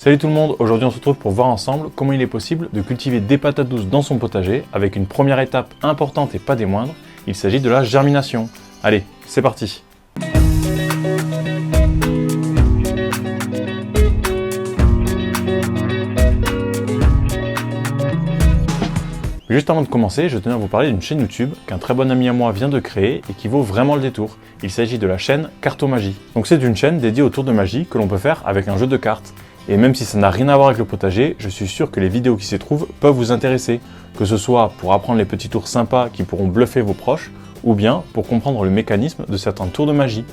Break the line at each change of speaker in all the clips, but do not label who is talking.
Salut tout le monde, aujourd'hui on se retrouve pour voir ensemble comment il est possible de cultiver des patates douces dans son potager avec une première étape importante et pas des moindres, il s'agit de la germination. Allez, c'est parti! Juste avant de commencer, je tenais à vous parler d'une chaîne YouTube qu'un très bon ami à moi vient de créer et qui vaut vraiment le détour. Il s'agit de la chaîne Cartomagie. Donc c'est une chaîne dédiée au tour de magie que l'on peut faire avec un jeu de cartes. Et même si ça n'a rien à voir avec le potager, je suis sûr que les vidéos qui s'y trouvent peuvent vous intéresser. Que ce soit pour apprendre les petits tours sympas qui pourront bluffer vos proches, ou bien pour comprendre le mécanisme de certains tours de magie.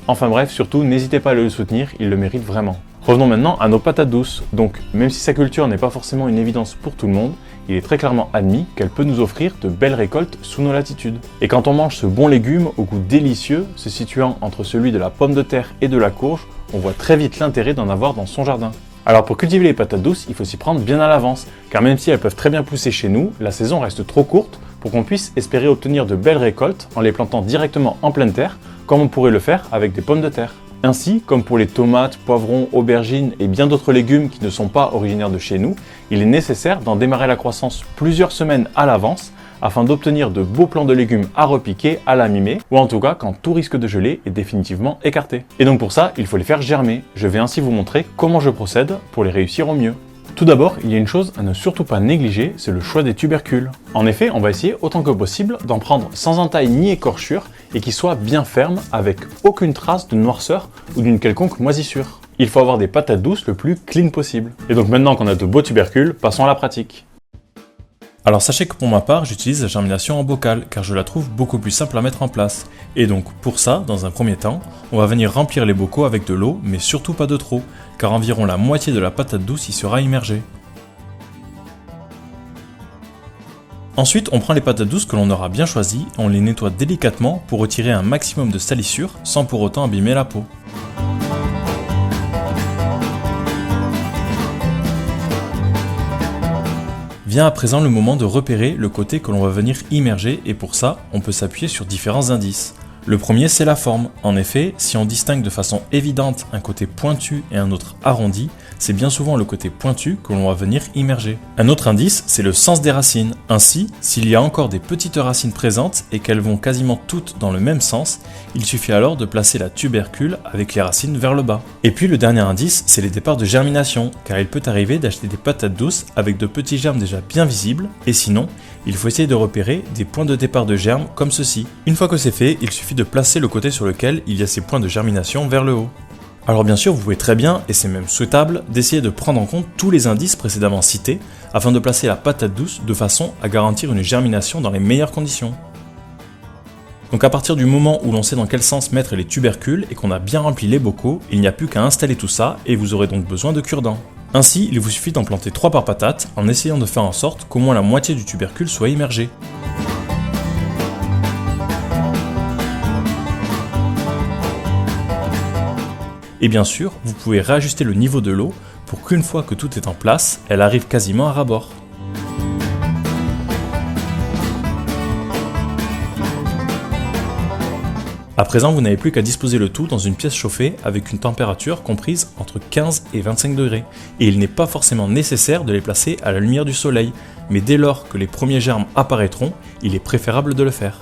Enfin bref, surtout n'hésitez pas à le soutenir, il le mérite vraiment. Revenons maintenant à nos patates douces. Donc, même si sa culture n'est pas forcément une évidence pour tout le monde, il est très clairement admis qu'elle peut nous offrir de belles récoltes sous nos latitudes. Et quand on mange ce bon légume au goût délicieux, se situant entre celui de la pomme de terre et de la courge, on voit très vite l'intérêt d'en avoir dans son jardin. Alors pour cultiver les patates douces, il faut s'y prendre bien à l'avance, car même si elles peuvent très bien pousser chez nous, la saison reste trop courte pour qu'on puisse espérer obtenir de belles récoltes en les plantant directement en pleine terre, comme on pourrait le faire avec des pommes de terre. Ainsi, comme pour les tomates, poivrons, aubergines et bien d'autres légumes qui ne sont pas originaires de chez nous, il est nécessaire d'en démarrer la croissance plusieurs semaines à l'avance afin d'obtenir de beaux plants de légumes à repiquer à la mi-mai, ou en tout cas quand tout risque de geler est définitivement écarté. Et donc pour ça, il faut les faire germer. Je vais ainsi vous montrer comment je procède pour les réussir au mieux. Tout d'abord, il y a une chose à ne surtout pas négliger, c'est le choix des tubercules. En effet, on va essayer autant que possible d'en prendre sans entaille ni écorchure et qui soient bien fermes avec aucune trace de noirceur ou d'une quelconque moisissure. Il faut avoir des patates douces le plus clean possible. Et donc maintenant qu'on a de beaux tubercules, passons à la pratique. Alors sachez que pour ma part, j'utilise la germination en bocal car je la trouve beaucoup plus simple à mettre en place. Et donc pour ça, dans un premier temps, on va venir remplir les bocaux avec de l'eau, mais surtout pas de trop, car environ la moitié de la patate douce y sera immergée. Ensuite, on prend les patates douces que l'on aura bien choisies, on les nettoie délicatement pour retirer un maximum de salissure sans pour autant abîmer la peau. Vient à présent le moment de repérer le côté que l'on va venir immerger et pour ça, on peut s'appuyer sur différents indices. Le premier, c'est la forme. En effet, si on distingue de façon évidente un côté pointu et un autre arrondi, c'est bien souvent le côté pointu que l'on va venir immerger. Un autre indice, c'est le sens des racines. Ainsi, s'il y a encore des petites racines présentes et qu'elles vont quasiment toutes dans le même sens, il suffit alors de placer la tubercule avec les racines vers le bas. Et puis le dernier indice, c'est les départs de germination, car il peut arriver d'acheter des patates douces avec de petits germes déjà bien visibles, et sinon, il faut essayer de repérer des points de départ de germes comme ceci. Une fois que c'est fait, il suffit de placer le côté sur lequel il y a ces points de germination vers le haut. Alors bien sûr, vous pouvez très bien, et c'est même souhaitable, d'essayer de prendre en compte tous les indices précédemment cités afin de placer la patate douce de façon à garantir une germination dans les meilleures conditions. Donc à partir du moment où l'on sait dans quel sens mettre les tubercules et qu'on a bien rempli les bocaux, il n'y a plus qu'à installer tout ça et vous aurez donc besoin de cure-dents. Ainsi, il vous suffit d'en planter 3 par patate en essayant de faire en sorte qu'au moins la moitié du tubercule soit immergée. Et bien sûr, vous pouvez réajuster le niveau de l'eau pour qu'une fois que tout est en place, elle arrive quasiment à ras-bord. À présent, vous n'avez plus qu'à disposer le tout dans une pièce chauffée avec une température comprise entre 15 et 25 degrés. Et il n'est pas forcément nécessaire de les placer à la lumière du soleil, mais dès lors que les premiers germes apparaîtront, il est préférable de le faire.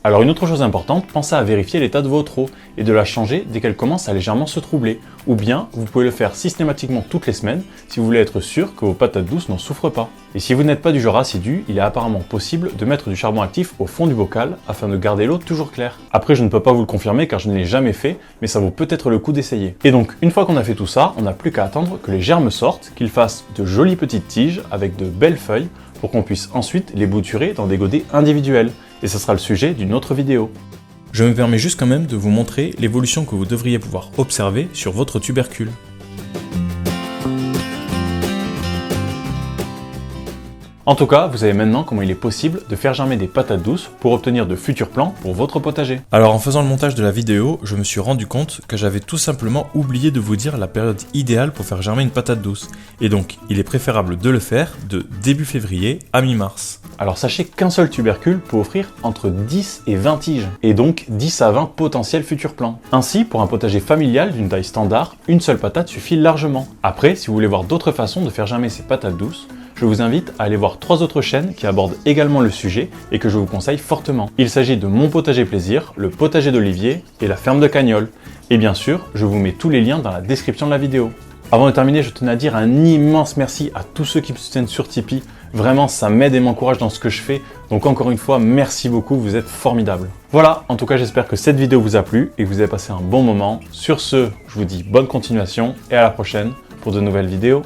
Alors une autre chose importante, pensez à vérifier l'état de votre eau et de la changer dès qu'elle commence à légèrement se troubler. Ou bien, vous pouvez le faire systématiquement toutes les semaines si vous voulez être sûr que vos patates douces n'en souffrent pas. Et si vous n'êtes pas du genre assidu, il est apparemment possible de mettre du charbon actif au fond du bocal afin de garder l'eau toujours claire. Après, je ne peux pas vous le confirmer car je ne l'ai jamais fait, mais ça vaut peut-être le coup d'essayer. Et donc, une fois qu'on a fait tout ça, on n'a plus qu'à attendre que les germes sortent, qu'ils fassent de jolies petites tiges avec de belles feuilles pour qu'on puisse ensuite les bouturer dans des godets individuels. Et ce sera le sujet d'une autre vidéo. Je me permets juste quand même de vous montrer l'évolution que vous devriez pouvoir observer sur votre tubercule. En tout cas, vous savez maintenant comment il est possible de faire germer des patates douces pour obtenir de futurs plants pour votre potager. Alors en faisant le montage de la vidéo, je me suis rendu compte que j'avais tout simplement oublié de vous dire la période idéale pour faire germer une patate douce. Et donc, il est préférable de le faire de début février à mi-mars. Alors sachez qu'un seul tubercule peut offrir entre 10 et 20 tiges, et donc 10 à 20 potentiels futurs plants. Ainsi, pour un potager familial d'une taille standard, une seule patate suffit largement. Après, si vous voulez voir d'autres façons de faire germer ces patates douces, je vous invite à aller voir 3 autres chaînes qui abordent également le sujet et que je vous conseille fortement. Il s'agit de Mon Potager Plaisir, le potager d'Olivier et la ferme de Cagnols. Et bien sûr, je vous mets tous les liens dans la description de la vidéo. Avant de terminer, je tenais à dire un immense merci à tous ceux qui me soutiennent sur Tipeee. Vraiment, ça m'aide et m'encourage dans ce que je fais. Donc encore une fois, merci beaucoup, vous êtes formidables. Voilà, en tout cas, j'espère que cette vidéo vous a plu et que vous avez passé un bon moment. Sur ce, je vous dis bonne continuation et à la prochaine pour de nouvelles vidéos.